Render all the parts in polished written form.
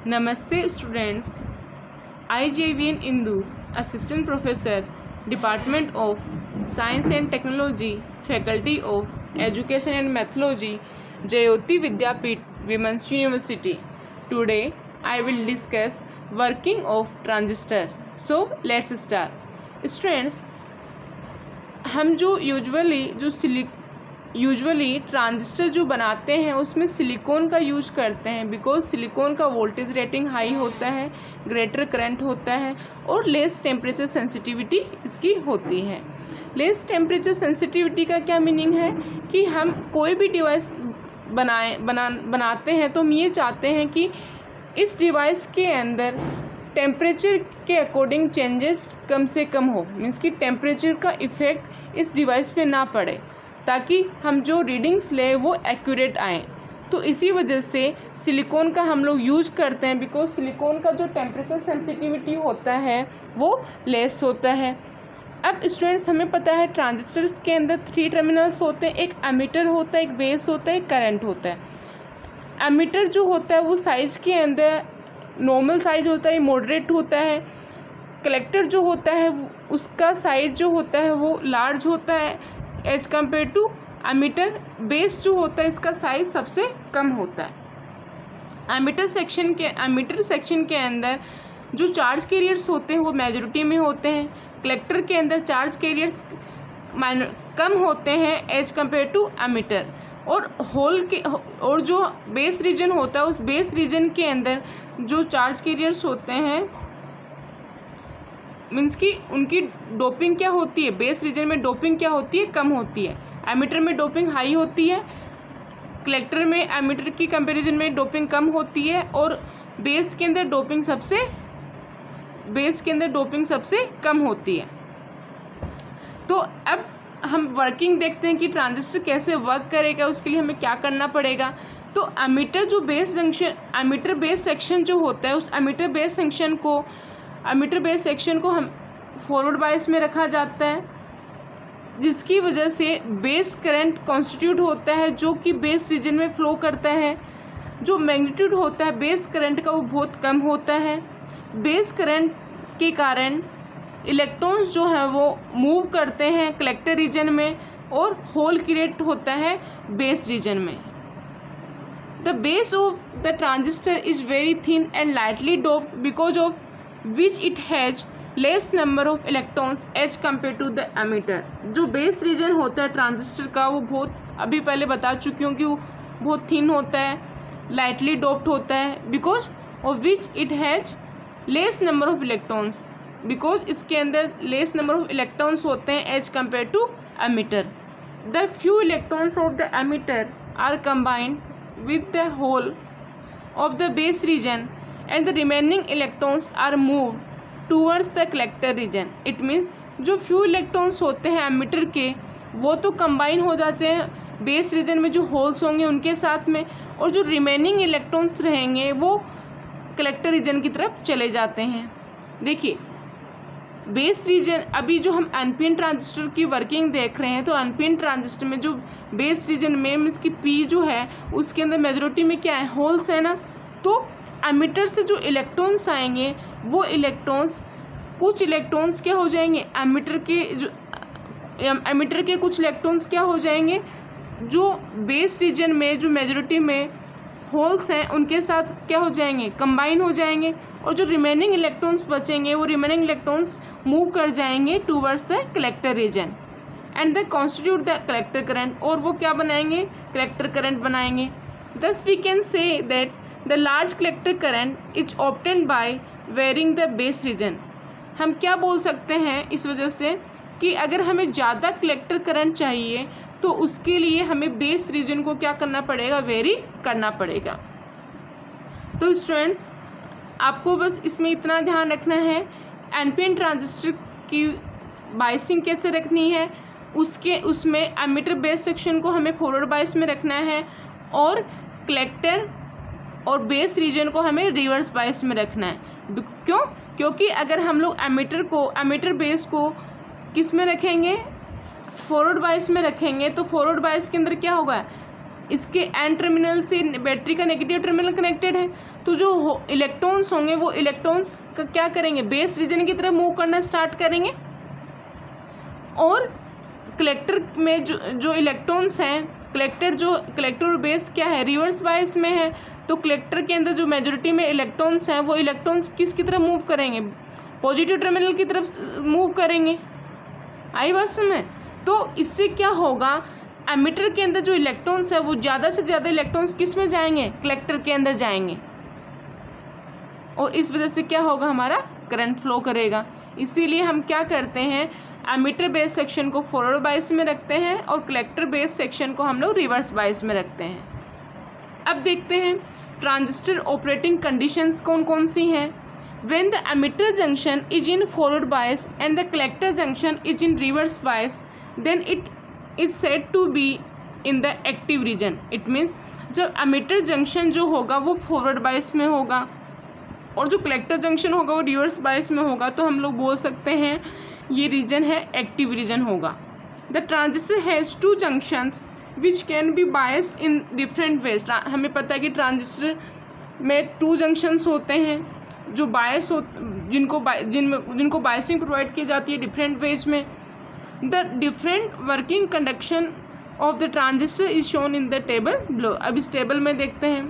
नमस्ते students, I JVN Indu, assistant professor, department of science and technology, faculty of education and methodology, Jyoti Vidyapeeth, women's university. Today I will discuss working of transistor. So let's start. Students, हम जो usually transistor जो बनाते हैं उसमें silicon का use करते हैं, because silicon का वोल्टेज रेटिंग हाई होता है, ग्रेटर करंट होता है और लेस टेम्परेचर सेंसिटिविटी इसकी होती है. लेस टेम्परेचर सेंसिटिविटी का क्या मीनिंग है कि हम कोई भी डिवाइस बनाते हैं तो हम ये चाहते हैं कि इस डिवाइस के अंदर टेम्परेचर के अकॉर्डिंग चेंजेस कम से कम हो, मीन्स कि टेम्परेचर का इफ़ेक्ट इस डिवाइस पे ना पड़े, ताकि हम जो रीडिंग्स ले वो एक्यूरेट आएँ. तो इसी वजह से सिलिकॉन का हम लोग यूज करते हैं, बिकॉज सिलिकॉन का जो टेम्परेचर सेंसिटिविटी होता है वो लेस होता है. अब स्टूडेंट्स, हमें पता है ट्रांजिस्टर्स के अंदर 3 टर्मिनल्स होते हैं. एक एमिटर होता है, एक बेस होता है, एक करंट होता है. एमिटर जो होता है वो साइज़ के अंदर नॉर्मल साइज होता है, मॉडरेट होता है. कलेक्टर जो होता है उसका साइज जो होता है वो लार्ज होता है as compare to emitter. Base जो होता है इसका साइज सबसे कम होता है. एमिटर सेक्शन के अंदर जो चार्ज कैरियर्स होते हैं वो मेजॉरिटी में होते हैं. कलेक्टर के अंदर चार्ज कैरियर्स कम होते हैं एज कम्पेयर टू एमिटर. और जो बेस रीजन होता है उस बेस रीजन के अंदर जो चार्ज कैरियर्स होते हैं, मीन्स कि उनकी डोपिंग क्या होती है, बेस रीजन में डोपिंग क्या होती है, कम होती है. एमिटर में डोपिंग हाई होती है, कलेक्टर में एमिटर की कंपैरिजन में डोपिंग कम होती है और बेस के अंदर डोपिंग सबसे कम होती है. तो अब हम वर्किंग देखते हैं कि ट्रांजिस्टर कैसे वर्क करेगा. उसके लिए हमें क्या करना पड़ेगा. तो एमिटर बेस सेक्शन जो होता है उस एमिटर बेस सेक्शन को हम फॉरवर्ड बायस में रखा जाता है, जिसकी वजह से बेस करंट कॉन्स्टिट्यूट होता है जो कि बेस रीजन में फ्लो करता है. जो मैग्नीट्यूड होता है बेस करंट का वो बहुत कम होता है. बेस करंट के कारण इलेक्ट्रॉन्स जो है वो मूव करते हैं कलेक्टर रीजन में और होल क्रिएट होता है बेस रीजन में. The base of the transistor is very thin and lightly doped, because of which it has less number of electrons as compare to the emitter. जो base region होता है transistor का वो बहुत, अभी पहले बता चुकी हूँ कि वो बहुत थिन होता है, लाइटली डोप्ड होता है, because of which it has less number of electrons, because इसके अंदर लेस नंबर ऑफ इलेक्ट्रॉन्स होते हैं as compare to emitter. The few electrons of the emitter are combined with the whole of the base region and the remaining electrons are moved towards the collector region. It means जो few electrons होते हैं emitter के वो तो combine हो जाते हैं base region में जो होल्स होंगे उनके साथ में, और जो रिमेनिंग इलेक्ट्रॉन्स रहेंगे वो कलेक्टर रीजन की तरफ चले जाते हैं. देखिए बेस रीजन, अभी जो हम एनपीएन ट्रांजिस्टर की वर्किंग देख रहे हैं तो एनपीएन ट्रांजिस्टर में जो बेस रीजन में इसकी पी जो है उसके अंदर मेजॉरिटी में क्या है, होल्स है ना. तो एमिटर से जो इलेक्ट्रॉन्स आएंगे वो इलेक्ट्रॉन्स, कुछ इलेक्ट्रॉन्स क्या हो जाएंगे एमिटर के कुछ इलेक्ट्रॉन्स क्या हो जाएंगे जो बेस रीजन में जो मेजॉरिटी में होल्स हैं उनके साथ क्या हो जाएंगे, कंबाइन हो जाएंगे, और जो रिमेनिंग इलेक्ट्रॉन्स बचेंगे वो रिमेनिंग इलेक्ट्रॉन्स मूव कर जाएंगे towards the collector region and the constitute the collector current, और वो क्या बनाएंगे, कलेक्टर करंट बनाएंगे. Thus we can say that the large collector current is obtained by varying the base region. हम क्या बोल सकते हैं इस वजह से कि अगर हमें ज़्यादा कलेक्टर करंट चाहिए तो उसके लिए हमें बेस रीजन को क्या करना पड़ेगा, वेरी करना पड़ेगा. तो स्टूडेंट्स, आपको बस इसमें इतना ध्यान रखना है एनपीएन ट्रांजिस्टर की बायसिंग कैसे रखनी है, उसमें एमिटर बेस सेक्शन को हमें फॉरवर्ड बायस में रखना है और कलेक्टर और बेस रीजन को हमें रिवर्स बायस में रखना है. क्योंकि अगर हम लोग एमिटर बेस को किस में रखेंगे, फॉरवर्ड बायस में रखेंगे, तो फॉरवर्ड बायस के अंदर क्या होगा, इसके एन टर्मिनल से बैटरी का नेगेटिव टर्मिनल कनेक्टेड है, तो जो इलेक्ट्रॉन्स होंगे वो इलेक्ट्रॉन्स का क्या करेंगे, बेस रीजन की तरफ मूव करना स्टार्ट करेंगे। और कलेक्टर में जो इलेक्ट्रॉन्स हैं, कलेक्टर और बेस क्या है, रिवर्स बायस में है, तो कलेक्टर के अंदर जो मेजॉरिटी में इलेक्ट्रॉन्स हैं वो इलेक्ट्रॉन्स किसकी तरफ मूव करेंगे, पॉजिटिव टर्मिनल की तरफ मूव करेंगे। आई बात समझ? तो इससे क्या होगा, एमिटर के अंदर जो इलेक्ट्रॉन्स है वो ज़्यादा से ज़्यादा इलेक्ट्रॉन्स किस में जाएंगे, कलेक्टर के अंदर जाएंगे, और इस वजह से क्या होगा, हमारा करंट फ्लो करेगा। इसीलिए हम क्या करते हैं, एमिटर बेस सेक्शन को फॉरवर्ड बायस में रखते हैं और कलेक्टर बेस सेक्शन को हम लोग रिवर्स बायस में रखते हैं। अब देखते हैं ट्रांजिस्टर ऑपरेटिंग कंडीशंस कौन कौन सी हैं। When the emitter junction is in forward bias and the collector junction is in reverse bias, then it is said to be in the active region. It means जब emitter junction जो होगा वो forward bias में होगा और जो collector junction होगा वो रिवर्स बायस में होगा, तो हम लोग बोल सकते हैं ये रीजन है एक्टिव रीजन होगा। The transistor has two junctions which can be biased in different ways. हमें पता है कि ट्रांजिस्टर में 2 जंक्शंस होते हैं जो बायस हो, जिनको बायसिंग प्रोवाइड की जाती है डिफरेंट वेज में। The different working conduction of the transistor is shown in the table below. अब इस टेबल में देखते हैं,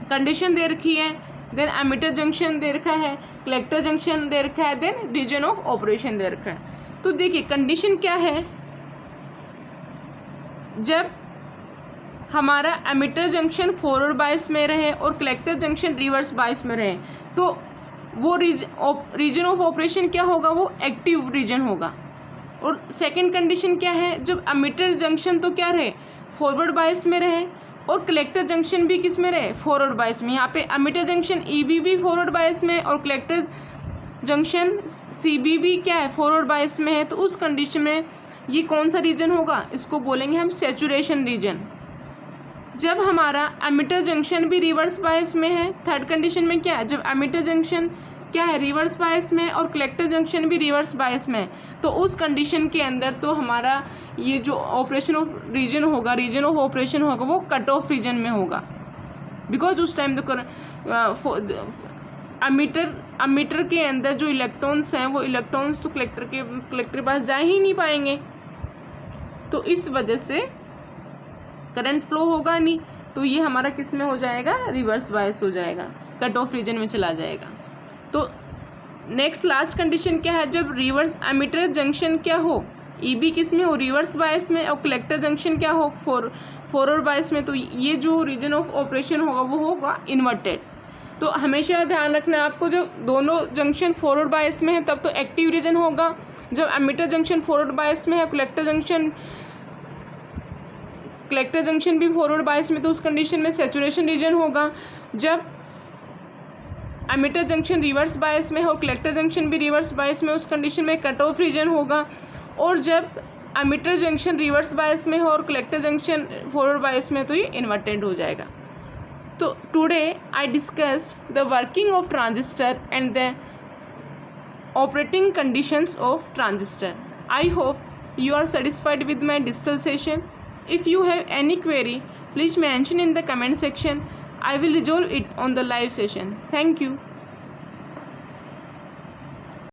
कंडीशन दे रखी है, देन एमिटर जंक्शन दे रखा है, कलेक्टर जंक्शन दे रखा है, देन रीजन ऑफ ऑपरेशन दे रखा है। तो देखिए कंडीशन क्या है, जब हमारा एमिटर जंक्शन फॉरवर्ड बायस में रहे और कलेक्टर जंक्शन रिवर्स बायस में रहे, तो वो रीजन ऑफ ऑपरेशन क्या होगा, वो एक्टिव रीजन होगा। और सेकंड कंडीशन क्या है, जब एमिटर जंक्शन तो क्या रहे, फॉरवर्ड बायस में रहे और कलेक्टर जंक्शन भी किस में रहे, फॉरवर्ड बायस में। यहाँ पे एमिटर जंक्शन ईबी भी फॉरवर्ड बायस में और कलेक्टर जंक्शन सीबी भी क्या है, फॉरवर्ड बायस में है। तो उस कंडीशन में ये कौन सा रीजन होगा, इसको बोलेंगे हम सैचुरेशन रीजन। जब हमारा एमिटर जंक्शन भी रिवर्स बायस में है, थर्ड कंडीशन में क्या है, जब एमिटर जंक्शन क्या है, रिवर्स बायस में और कलेक्टर जंक्शन भी रिवर्स बायस में, तो उस कंडीशन के अंदर तो हमारा ये जो ऑपरेशन ऑफ रीजन होगा, रीजन ऑफ ऑपरेशन होगा, वो कट ऑफ रीजन में होगा। बिकॉज उस टाइम एमिटर के अंदर जो इलेक्ट्रॉन्स हैं वो इलेक्ट्रॉन्स तो कलेक्टर के पास जा ही नहीं पाएंगे, तो इस वजह से करंट फ्लो होगा नहीं, तो ये हमारा किस में हो जाएगा, रिवर्स बायस हो जाएगा, कट ऑफ रीजन में चला जाएगा। तो नेक्स्ट लास्ट कंडीशन क्या है, जब रिवर्स एमिटर जंक्शन क्या हो, ईबी किस में हो, रिवर्स बायस में, और कलेक्टर जंक्शन क्या हो, फॉरवर्ड बायस में, तो ये जो रीजन ऑफ ऑपरेशन होगा वो होगा इन्वर्टेड। तो हमेशा ध्यान रखना है आपको, जब दोनों जंक्शन फॉरवर्ड बायस में है तब तो एक्टिव रीजन होगा, जब एमिटर जंक्शन फॉरवर्ड बायस में है, कलेक्टर जंक्शन भी फॉरवर्ड बायस में, तो उस कंडीशन में सैचुरेशन रीजन होगा। जब एमिटर जंक्शन रिवर्स बायस में हो, कलेक्टर जंक्शन भी रिवर्स बायस में, उस कंडीशन में कट ऑफ रीजन होगा। और जब एमिटर जंक्शन रिवर्स बायस में हो और कलेक्टर जंक्शन फॉरवर्ड बायस में, तो ये इन्वर्टेड हो जाएगा। तो today I discussed the working of transistor and the operating conditions of transistor. I hope you are satisfied with my digital session. If you have any query, please mention in the comment section. I will resolve it on the live session. Thank you.